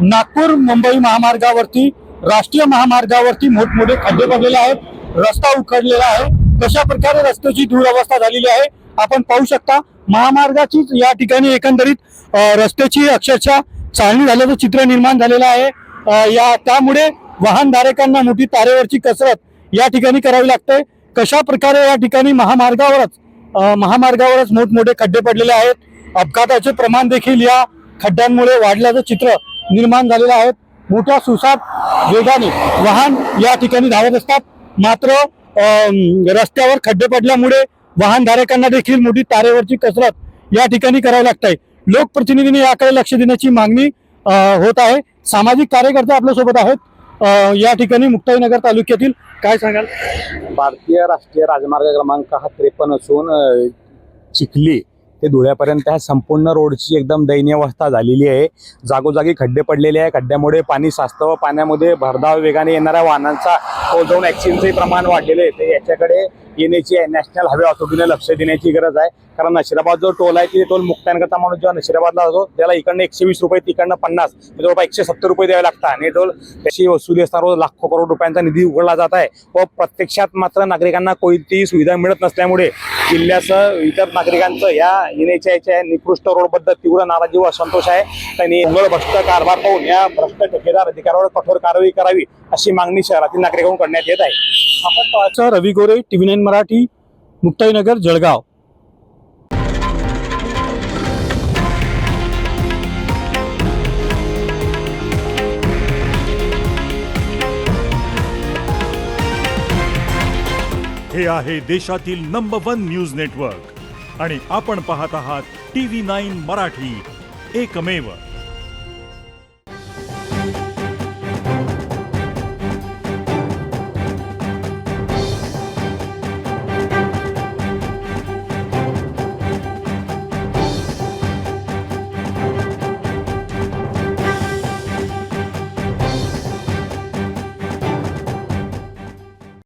नागपूर मुंबई महामार्गावरती, राष्ट्रीय महामार्गावरती मोठमोठे खड्डे पडलेले आहेत, रस्ता उखडलेला आहे। कशा प्रकारे रस्त्याची दुरवस्था झालेली आहे आपण पाहू शकता। महामार्गाची या ठिकाणी एकंदरीत रस्त्याची अक्षरशः चाळणी झाल्याचं चित्र निर्माण झालेलं आहे। त्यामुळे वाहनधारकांना मोठी तारेवरची कसरत या ठिकाणी करावी लागते। कशा प्रकारे या ठिकाणी महामार्गावरच मोठमोठे खड्डे पडलेले आहेत, अपघाताचे प्रमाण देखील या खड्ड्यांमुळे वाढल्याचं चित्र निर्माण झालेलं आहे। मोठ्या सुसाट वेगाने वाहन या ठिकाणी धावत असतात, मात्र रस्त्यावर खड्डे पडल्यामुळे वाहनधारकांना देखील मोठी तारेवरची कसरत या ठिकाणी करावी लागते। लोकप्रतिनिधींनी याकडे लक्ष देण्याची मागणी होत आहे। सामाजिक कार्यकर्ते आपल्या सोबत आहेत या ठिकाणी मुक्ताईनगर तालुक्यातील। काय सांगाल? भारतीय राष्ट्रीय राजमार्ग क्रमांक हा 53 असून चिखली ते धुळ्यापर्यंत ह्या संपूर्ण रोडची एकदम दयनीय अवस्था झालेली आहे। जागोजागी खड्डे पडलेले आहे। खड्ड्यामुळे पाणी साचतं व पाण्यामध्ये भरधाव वेगाने येणाऱ्या वाहनांचा जाऊन ॲक्सिडेंटचे प्रमाण वाढलेले आहे। तर याच्याकडे येण्याची नॅशनल हायवे ऑथॉरिटीने लक्ष देण्याची गरज आहे। कारण नशिराबाद जो टोल आहे, ती टोल मुक्ताईनगरचा माणूस जेव्हा नशिराबादला जातो त्याला इकडनं 120 रुपये, तिकडनं 50, जवळपास 170 रुपये द्यावे लागतात। आणि टोल त्याची वसुली असताना रोज लाखो करोड रुपयांचा निधी उघडला जात आहे व प्रत्यक्षात मात्र नागरिकांना कोणतीही सुविधा मिळत नसल्यामुळे जिल्ह्यासह इतर नागरिकांचं या येण्याच्या याच्या निकृष्ट रोडबद्दल तीव्र नाराजी व असंतोष आहे। त्यांनी भ्रष्ट कारभार पाहून या भ्रष्ट ठेकेदार अधिकाऱ्यावर कठोर कारवाई करावी अशी मागणी शहरातील नागरिकांकडून करण्यात येत आहे। आपण पाहतो रवी गोरे, TV9 मराठी, मुक्ताईनगर, जळगाव। हे आहे देशातील नंबर 1 न्यूज नेटवर्क आणि आपण पाहत आहात TV9 मराठी, एकमेव।